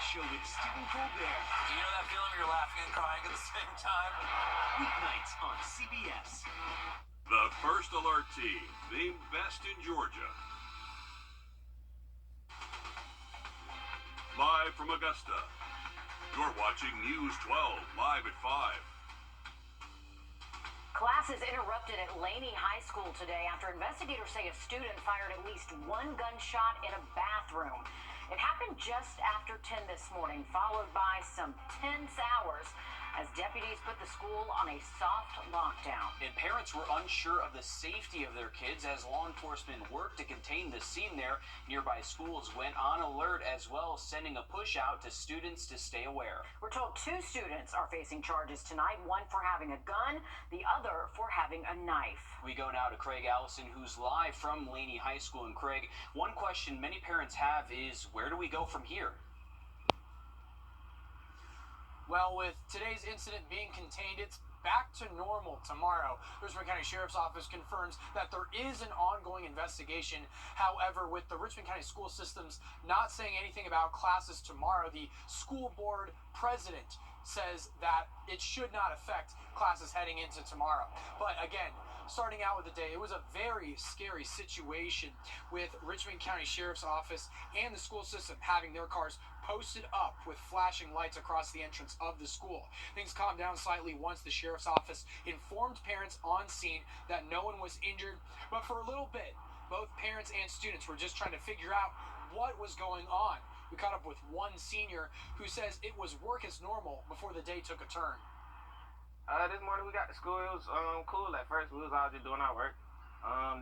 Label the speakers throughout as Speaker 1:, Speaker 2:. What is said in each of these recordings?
Speaker 1: Show with Stephen Colbert.
Speaker 2: You know that feeling where you're laughing and crying at the same time?
Speaker 1: Weeknights on CBS.
Speaker 3: The First Alert team, the best in Georgia. Live from Augusta, you're watching News 12, live at 5.
Speaker 4: Classes interrupted at Laney High School today after investigators say a student fired at least one gunshot in a bathroom. It happened just after 10 this morning, followed by some tense hours as deputies put the school on a soft lockdown.
Speaker 5: And parents were unsure of the safety of their kids as law enforcement worked to contain the scene there. Nearby schools went on alert as well, sending a push out to students to stay aware.
Speaker 4: We're told 2 students are facing charges tonight, one for having a gun, the other for having a knife.
Speaker 5: We go now to Craig Allison, who's live from Laney High School. And Craig, one question many parents have is, where do we go from here?
Speaker 6: Well, with today's incident being contained, it's back to normal tomorrow. The Richmond County Sheriff's Office confirms that there is an ongoing investigation. However, with the Richmond County school systems not saying anything about classes tomorrow, the school board president says that it should not affect classes heading into tomorrow. But again, starting out with the day, it was a very scary situation with Richmond County Sheriff's Office and the school system having their cars posted up with flashing lights across the entrance of the school. Things calmed down slightly once the Sheriff's Office informed parents on scene that no one was injured. But for a little bit, both parents and students were just trying to figure out what was going on. We caught up with one senior who says it was work as normal before the day took a turn.
Speaker 7: This morning we got to school. It was cool. At first we was all just doing our work.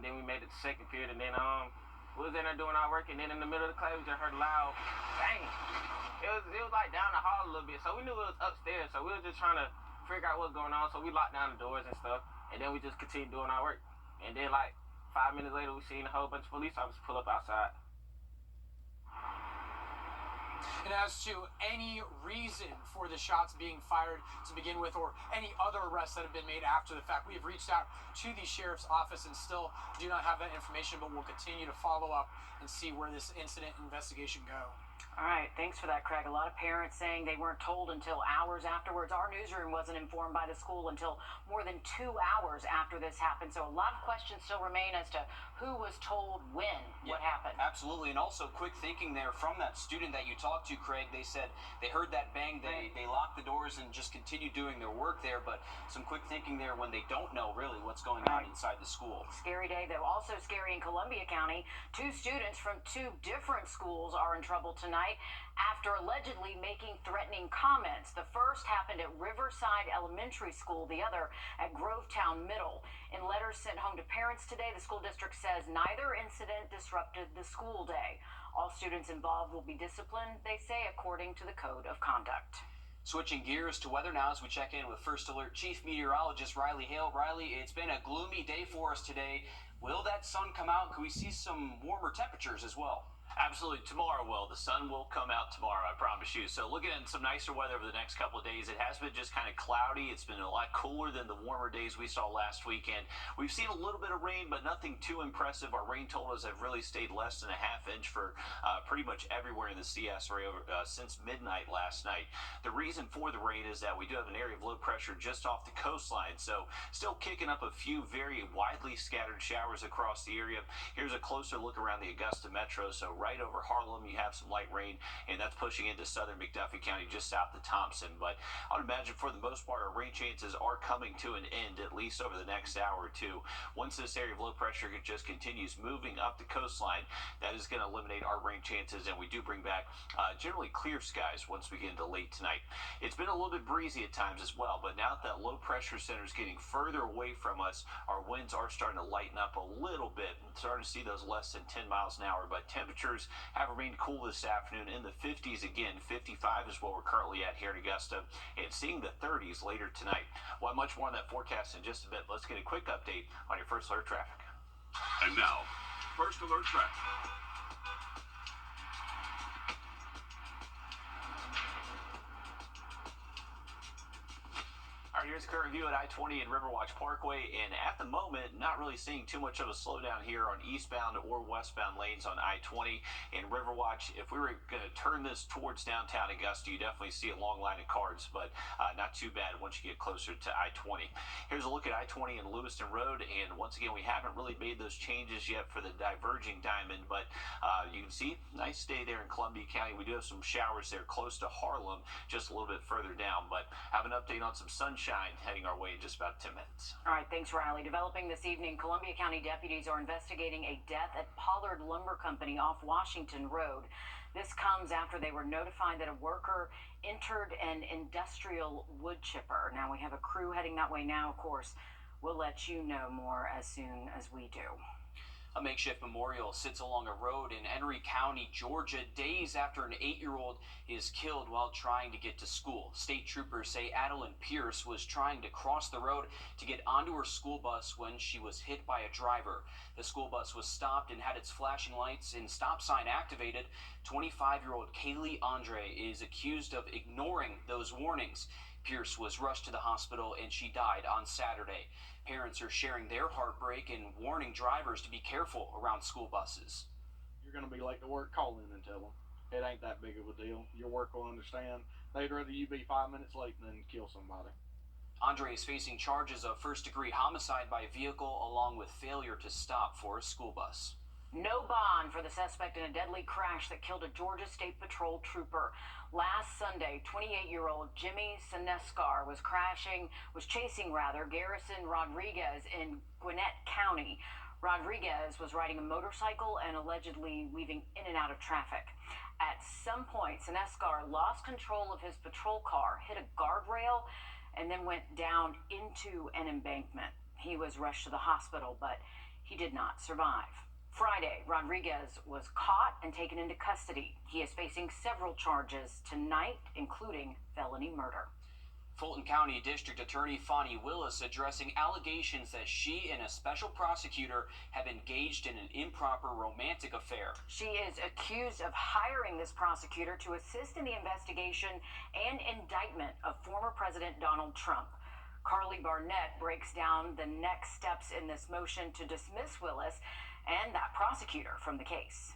Speaker 7: Then we made it to second period, and then we was in there doing our work, and then in the middle of the class we just heard a loud bang. It was like down the hall a little bit, so we knew it was upstairs. So we were just trying to figure out what's going on. So we locked down the doors and stuff, and then we just continued doing our work. And then like 5 minutes later, we seen a whole bunch of police officers pull up outside.
Speaker 6: And as to any reason for the shots being fired to begin with, or any other arrests that have been made after the fact, we have reached out to the sheriff's office and still do not have that information, but we'll continue to follow up and see where this incident investigation go.
Speaker 4: All right, thanks for that, Craig. A lot of parents saying they weren't told until hours afterwards. Our newsroom wasn't informed by the school until more than 2 hours after this happened. So a lot of questions still remain as to who was told when, what happened.
Speaker 5: Absolutely, and also quick thinking there from that student that you talked to, Craig. They said they heard that bang, they locked the doors and just continued doing their work there, but some quick thinking there when they don't know really what's going on inside the school.
Speaker 4: Scary day, though. Also scary in Columbia County. 2 students from 2 different schools are in trouble tonight after allegedly making threatening comments. The first happened at Riverside Elementary School, the other at Grovetown Middle. In letters sent home to parents today, the school district says neither incident disrupted the school day. All students involved will be disciplined, they say, according to the Code of Conduct.
Speaker 5: Switching gears to weather now as we check in with First Alert Chief Meteorologist Riley Hale. Riley, it's been a gloomy day for us today. Will that sun come out? Can we see some warmer temperatures as well?
Speaker 8: Absolutely. Tomorrow will. The sun will come out tomorrow, I promise you. So looking at some nicer weather over the next couple of days. It has been just kind of cloudy. It's been a lot cooler than the warmer days we saw last weekend. We've seen a little bit of rain, but nothing too impressive. Our rain totals have really stayed less than a ½ inch for pretty much everywhere in the CS area since midnight last night. The reason for the rain is that we do have an area of low pressure just off the coastline. So still kicking up a few very widely scattered showers across the area. Here's a closer look around the Augusta metro. So right over Harlem, you have some light rain, and that's pushing into southern McDuffie County just south of Thompson. But I would imagine for the most part, our rain chances are coming to an end, at least over the next hour or two. Once this area of low pressure just continues moving up the coastline, that is going to eliminate our rain chances, and we do bring back generally clear skies once we get into late tonight. It's been a little bit breezy at times as well, but now that low pressure center is getting further away from us, our winds are starting to lighten up a little bit and starting to see those less than 10 miles an hour. But temperatures have remained cool this afternoon in the 50s again. 55 is what we're currently at here in Augusta, and seeing the 30s later tonight. We'll have much more on that forecast in just a bit. Let's get a quick update on your First Alert traffic.
Speaker 3: And now, First Alert traffic.
Speaker 6: All right,
Speaker 8: here's a current view at I-20 and Riverwatch Parkway, and at the moment, not really seeing too much of a slowdown here on eastbound or westbound lanes on I-20 and Riverwatch. If we were going to turn this towards downtown Augusta, you definitely see a long line of cars, but not too bad once you get closer to I-20. Here's a look at I-20 and Lewiston Road, and once again, we haven't really made those changes yet for the diverging diamond, but you can see, nice day there in Columbia County. We do have some showers there close to Harlem, just a little bit further down, but have an update on some sunshine heading our way in just about 10 minutes.
Speaker 4: All right, thanks, Riley. Developing this evening, Columbia County deputies are investigating a death at Pollard Lumber Company off Washington Road. This comes after they were notified that a worker entered an industrial wood chipper. Now we have a crew heading that way now, of course. We'll let you know more as soon as we do.
Speaker 5: A makeshift memorial sits along a road in Henry County, Georgia, days after an 8-year-old is killed while trying to get to school. State troopers say Adeline Pierce was trying to cross the road to get onto her school bus when she was hit by a driver. The school bus was stopped and had its flashing lights and stop sign activated. 25-year-old Kaylee Andre is accused of ignoring those warnings. Pierce was rushed to the hospital and she died on Saturday. Parents are sharing their heartbreak and warning drivers to be careful around school buses.
Speaker 9: You're going to be late to work, call in and tell them. It ain't that big of a deal. Your work will understand. They'd rather you be 5 minutes late than kill somebody.
Speaker 5: Andre is facing charges of first-degree homicide by vehicle along with failure to stop for a school bus.
Speaker 4: No bond for the suspect in a deadly crash that killed a Georgia State Patrol trooper. Last Sunday, 28-year-old Jimmy Seneskar was chasing Garrison Rodriguez in Gwinnett County. Rodriguez was riding a motorcycle and allegedly weaving in and out of traffic. At some point, Seneskar lost control of his patrol car, hit a guardrail, and then went down into an embankment. He was rushed to the hospital, but he did not survive. Friday, Rodriguez was caught and taken into custody. He is facing several charges tonight, including felony murder.
Speaker 5: Fulton County District Attorney Fonnie Willis addressing allegations that she and a special prosecutor have engaged in an improper romantic affair.
Speaker 4: She is accused of hiring this prosecutor to assist in the investigation and indictment of former President Donald Trump. Carly Barnett breaks down the next steps in this motion to dismiss Willis and that prosecutor from the case.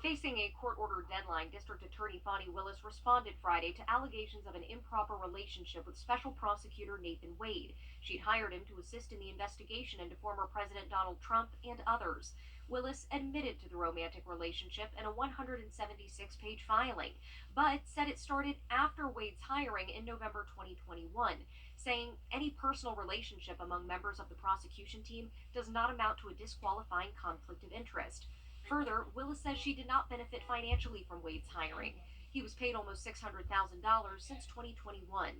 Speaker 10: Facing a court-ordered deadline, District Attorney Fonnie Willis responded Friday to allegations of an improper relationship with Special Prosecutor Nathan Wade. She'd hired him to assist in the investigation into former President Donald Trump and others. Willis admitted to the romantic relationship in a 176-page filing, but said it started after Wade's hiring in November 2021, saying any personal relationship among members of the prosecution team does not amount to a disqualifying conflict of interest. Further, Willis says she did not benefit financially from Wade's hiring. He was paid almost $600,000 since 2021.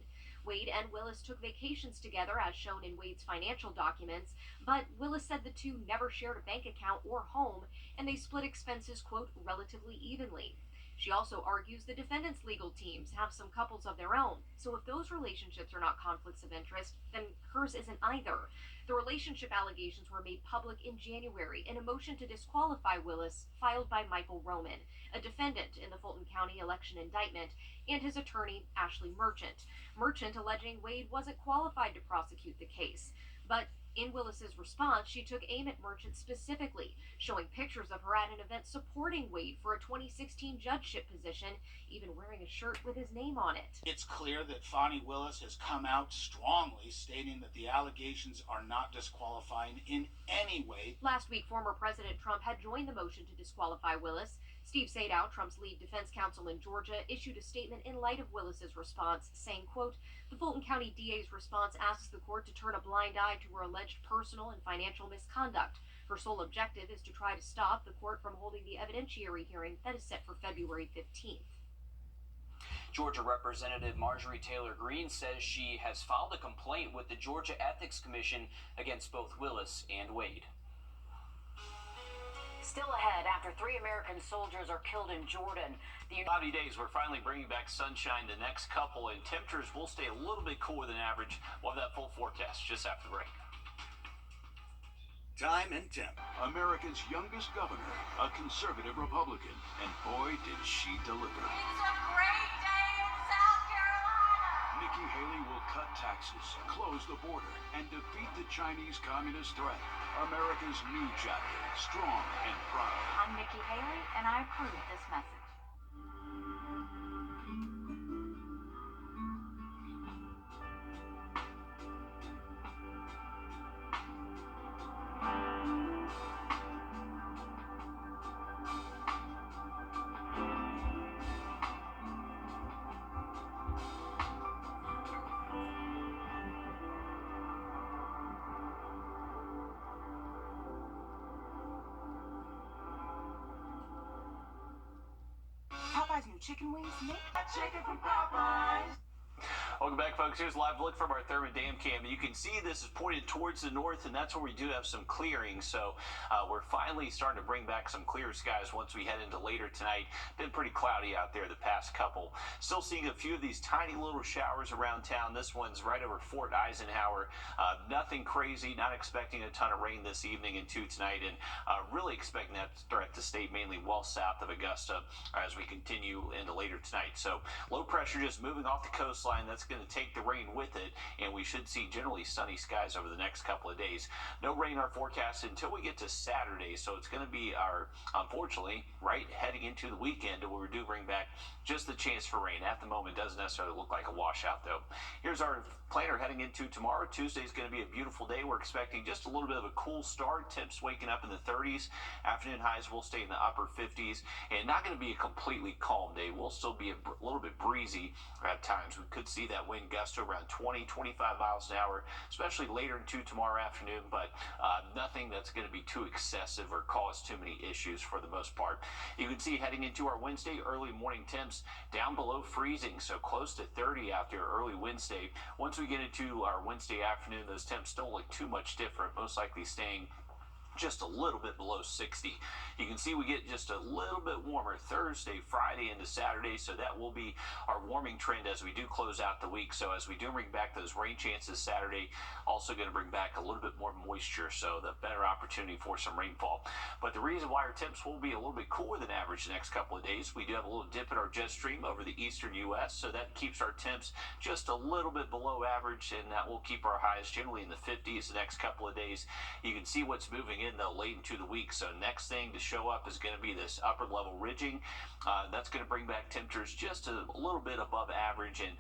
Speaker 10: Wade and Willis took vacations together as shown in Wade's financial documents, but Willis said the two never shared a bank account or home, and they split expenses, quote, relatively evenly. She also argues the defendants' legal teams have some couples of their own, so if those relationships are not conflicts of interest, then hers isn't either. The relationship allegations were made public in January in a motion to disqualify Willis filed by Michael Roman, a defendant in the Fulton County election indictment, and his attorney, Ashley Merchant. Merchant alleging Wade wasn't qualified to prosecute the case. But in Willis's response, she took aim at Merchant specifically, showing pictures of her at an event supporting Wade for a 2016 judgeship position, even wearing a shirt with his name on it.
Speaker 11: It's clear that Fonnie Willis has come out strongly stating that the allegations are not disqualifying in any way.
Speaker 10: Last week, former President Trump had joined the motion to disqualify Willis. Steve Sadow, Trump's lead defense counsel in Georgia, issued a statement in light of Willis's response, saying, quote, the Fulton County DA's response asks the court to turn a blind eye to her alleged personal and financial misconduct. Her sole objective is to try to stop the court from holding the evidentiary hearing that is set for February 15th.
Speaker 5: Georgia Representative Marjorie Taylor Greene says she has filed a complaint with the Georgia Ethics Commission against both Willis and Wade.
Speaker 4: Still ahead, after 3 American soldiers are killed in Jordan.
Speaker 8: Cloudy days, we're finally bringing back sunshine the next couple, and temperatures will stay a little bit cooler than average. We'll have that full forecast just after the break.
Speaker 3: Time and temp. America's youngest governor, a conservative Republican, and boy, did she deliver.
Speaker 12: It's a great day in South Carolina.
Speaker 3: Nikki Haley will cut taxes, close the border, and defeat the Chinese communist threat. America's new chapter, strong and proud.
Speaker 12: I'm Nikki Haley, and I approve this message.
Speaker 13: Popeye's new chicken wings make that chicken from Popeyes.
Speaker 8: Welcome back, folks. Here's a live look from our Thurman Dam cam. You can see this is pointed towards the north, and that's where we do have some clearing. So we're finally starting to bring back some clear skies once we head into later tonight. Been pretty cloudy out there the past couple. Still seeing a few of these tiny little showers around town. This one's right over Fort Eisenhower. Nothing crazy. Not expecting a ton of rain this evening and tonight, and really expecting that threat to stay mainly well south of Augusta as we continue into later tonight. So low pressure just moving off the coastline. That's going to take the rain with it, and we should see generally sunny skies over the next couple of days. No rain in our forecast until we get to Saturday, so it's going to be our, unfortunately, right heading into the weekend where we do bring back just the chance for rain. At the moment, doesn't necessarily look like a washout, though. Here's our planner heading into tomorrow. Tuesday is going to be a beautiful day. We're expecting just a little bit of a cool start. Temps waking up in the 30s. Afternoon highs will stay in the upper 50s, and not going to be a completely calm day. We'll still be a little bit breezy at times. We could see that wind gust to around 20, 25 miles an hour, especially later into tomorrow afternoon, but nothing that's going to be too excessive or cause too many issues for the most part. You can see heading into our Wednesday, early morning temps down below freezing, so close to 30 out there early Wednesday. Once we get into our Wednesday afternoon, those temps don't look too much different, most likely staying just a little bit below 60. You can see we get just a little bit warmer Thursday, Friday into Saturday, so that will be our warming trend as we do close out the week. So as we do bring back those rain chances Saturday, also going to bring back a little bit more moisture, so the better opportunity for some rainfall. But the reason why our temps will be a little bit cooler than average the next couple of days, we do have a little dip in our jet stream over the eastern U.S., so that keeps our temps just a little bit below average, and that will keep our highs generally in the 50s the next couple of days. You can see what's moving in though late into the week, so next thing to show up is going to be this upper level ridging. That's going to bring back temperatures just a little bit above average, and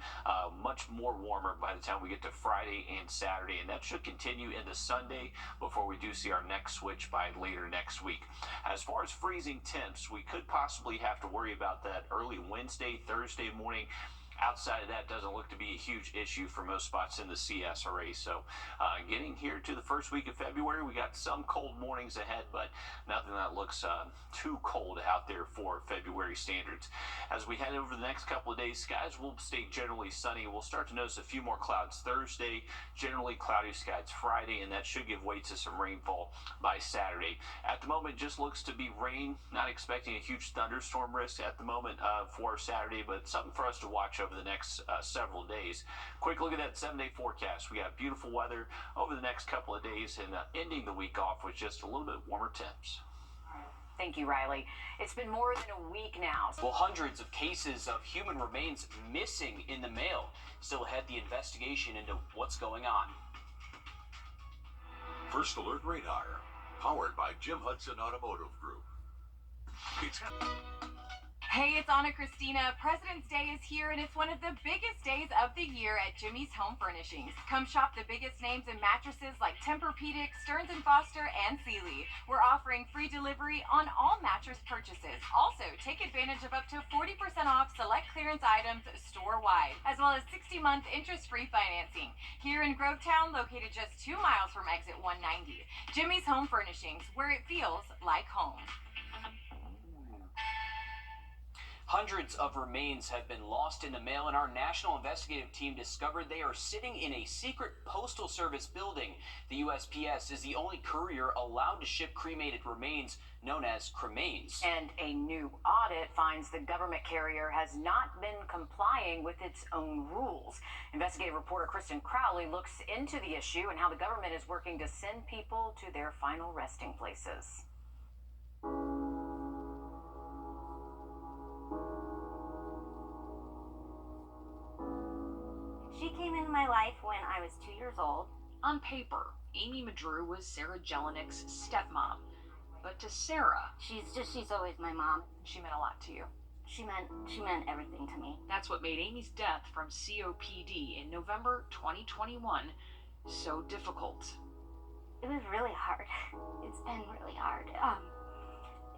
Speaker 8: much more warmer by the time we get to Friday and Saturday, and that should continue into Sunday before we do see our next switch by later next week. As far as freezing temps, we could possibly have to worry about that early Wednesday, Thursday morning. Outside of that, doesn't look to be a huge issue for most spots in the CSRA. So getting here to the first week of February, we got some cold mornings ahead, but nothing that looks too cold out there for February standards. As we head over the next couple of days, skies will stay generally sunny. We'll start to notice a few more clouds Thursday, generally cloudy skies Friday, and that should give way to some rainfall by Saturday. At the moment, just looks to be rain. Not expecting a huge thunderstorm risk at the moment for Saturday, but something for us to watch over the next several days. Quick look at that 7-day forecast. We got beautiful weather over the next couple of days, and ending the week off with just a little bit warmer temps.
Speaker 4: Thank you, Riley. It's been more than a week now.
Speaker 5: Well, hundreds of cases of human remains missing in the mail. Still ahead, the investigation into what's going on.
Speaker 3: First Alert Radar, powered by Jim Hudson Automotive Group. It's
Speaker 13: Hey, it's Anna Christina. President's Day is here, and it's one of the biggest days of the year at Jimmy's Home Furnishings. Come shop the biggest names in mattresses like Tempur-Pedic, Stearns & Foster, and Sealy. We're offering free delivery on all mattress purchases. Also, take advantage of up to 40% off select clearance items store-wide, as well as 60-month interest-free financing. Here in Grovetown, located just 2 miles from exit 190. Jimmy's Home Furnishings, where it feels like home.
Speaker 5: Hundreds of remains have been lost in the mail, and our national investigative team discovered they are sitting in a secret postal service building. The USPS is the only courier allowed to ship cremated remains, known as cremains.
Speaker 4: And a new audit finds the government carrier has not been complying with its own rules. Investigative reporter Kristen Crowley looks into the issue and how the government is working to send people to their final resting places.
Speaker 12: She my life when I was 2 years old.
Speaker 10: On paper, Amy Wrdw was Sarah Jelinik's stepmom. But to Sarah,
Speaker 12: She's always my mom.
Speaker 10: she meant a lot to you.
Speaker 12: She meant everything to me.
Speaker 10: That's what made Amy's death from COPD in November 2021 so difficult.
Speaker 12: It was really hard. It's been really hard.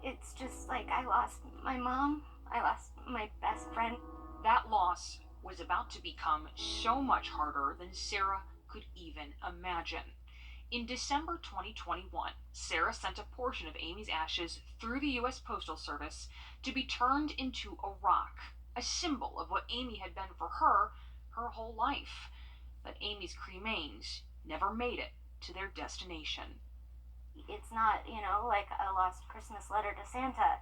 Speaker 12: It's just like I lost my mom. I lost my best friend.
Speaker 10: That loss was about to become so much harder than Sarah could even imagine. In December 2021, Sarah sent a portion of Amy's ashes through the U.S. Postal Service to be turned into a rock, a symbol of what Amy had been for her whole life. But Amy's cremains never made it to their destination.
Speaker 12: It's not, like a lost Christmas letter to Santa.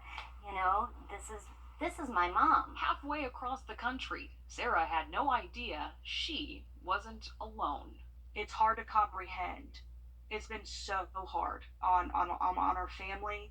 Speaker 12: This is my mom.
Speaker 10: Halfway across the country, Sarah had no idea she wasn't alone.
Speaker 14: It's hard to comprehend. It's been so hard on our family.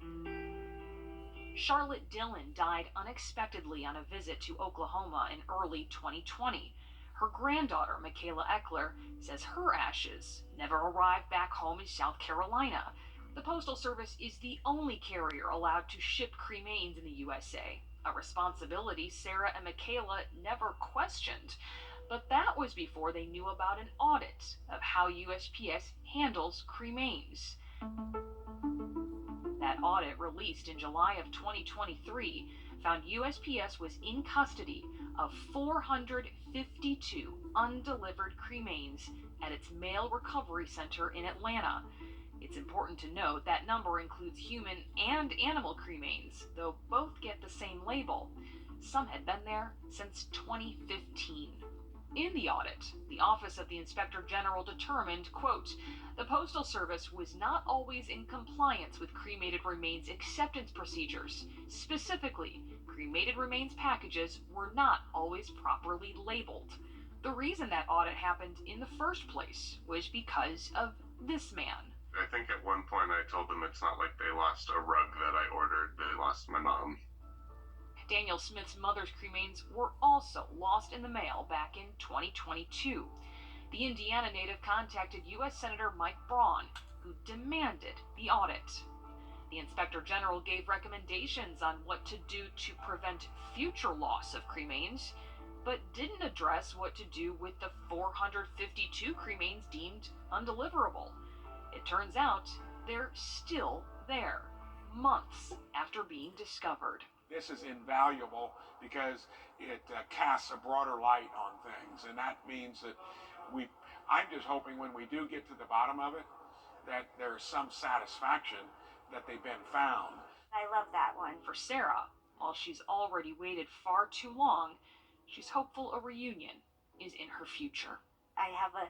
Speaker 10: Charlotte Dillon died unexpectedly on a visit to Oklahoma in early 2020. Her granddaughter, Michaela Eckler, says her ashes never arrived back home in South Carolina. The Postal Service is the only carrier allowed to ship cremains in the USA, a responsibility Sarah and Michaela never questioned. But that was before they knew about an audit of how USPS handles cremains. That audit, released in July of 2023, found USPS was in custody of 452 undelivered cremains at its mail recovery center in Atlanta. It's important to note that number includes human and animal cremains, though both get the same label. Some had been there since 2015. In the audit, the Office of the Inspector General determined, quote, the Postal Service was not always in compliance with cremated remains acceptance procedures. Specifically, cremated remains packages were not always properly labeled. The reason that audit happened in the first place was because of this man.
Speaker 15: I think at one point I told them it's not like they lost a rug that I ordered, they lost my mom.
Speaker 10: Daniel Smith's mother's cremains were also lost in the mail back in 2022. The Indiana native contacted U.S. Senator Mike Braun, who demanded the audit. The Inspector General gave recommendations on what to do to prevent future loss of cremains, but didn't address what to do with the 452 cremains deemed undeliverable. It turns out they're still there, months after being discovered.
Speaker 16: This is invaluable because it casts a broader light on things, and that means that I'm just hoping when we do get to the bottom of it, that there's some satisfaction that they've been found.
Speaker 12: I love that one.
Speaker 10: For Sarah, while she's already waited far too long, she's hopeful a reunion is in her future.
Speaker 12: I have a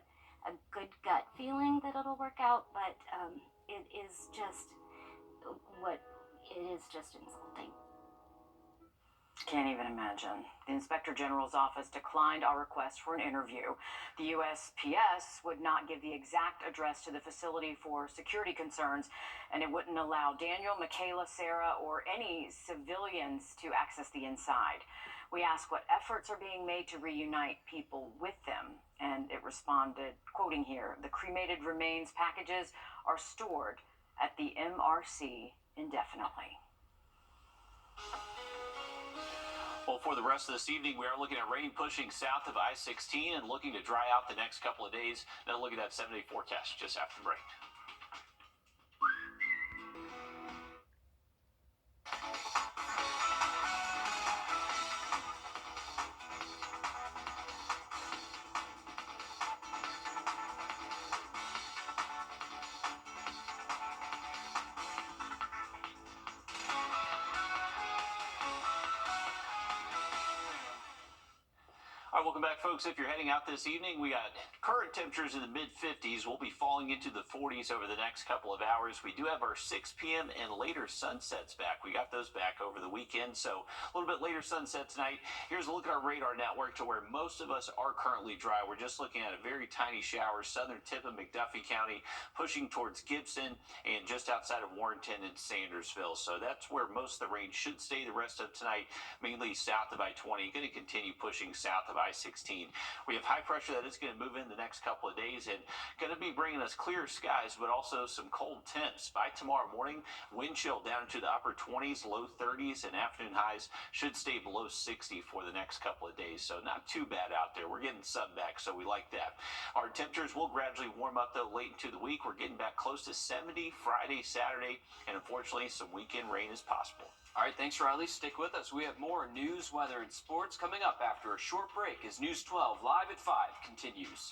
Speaker 12: good gut feeling that it'll work out, but it is just insulting.
Speaker 4: Can't even imagine. The Inspector General's office declined our request for an interview. The USPS would not give the exact address to the facility for security concerns, and it wouldn't allow Daniel, Michaela, Sarah, or any civilians to access the inside. We asked what efforts are being made to reunite people with them, and it responded, quoting here, the cremated remains packages are stored at the MRC indefinitely.
Speaker 8: Well, for the rest of this evening, we are looking at rain pushing south of I-16 and looking to dry out the next couple of days. Then look at that 7-day forecast just after the break. All right, welcome back, folks. If you're heading out this evening, we got current temperatures in the mid-50s. We'll be falling into the 40s over the next couple of hours. We do have our 6 p.m. and later sunsets back. We got those back over the weekend, so a little bit later sunset tonight. Here's a look at our radar network to where most of us are currently dry. We're just looking at a very tiny shower, southern tip of McDuffie County, pushing towards Gibson and just outside of Warrenton and Sandersville. So that's where most of the rain should stay the rest of tonight, mainly south of I-20. Going to continue pushing south of I-16 high 16. We have high pressure that is going to move in the next couple of days and going to be bringing us clear skies, but also some cold temps. By tomorrow morning, wind chill down into the upper 20s, low 30s, and afternoon highs should stay below 60 for the next couple of days. So not too bad out there. We're getting sun back, so we like that. Our temperatures will gradually warm up, though, late into the week. We're getting back close to 70 Friday, Saturday, and unfortunately, some weekend rain is possible.
Speaker 5: All right, thanks, Riley. Stick with us. We have more news, weather, and sports coming up after a short break as News 12 Live at 5 continues.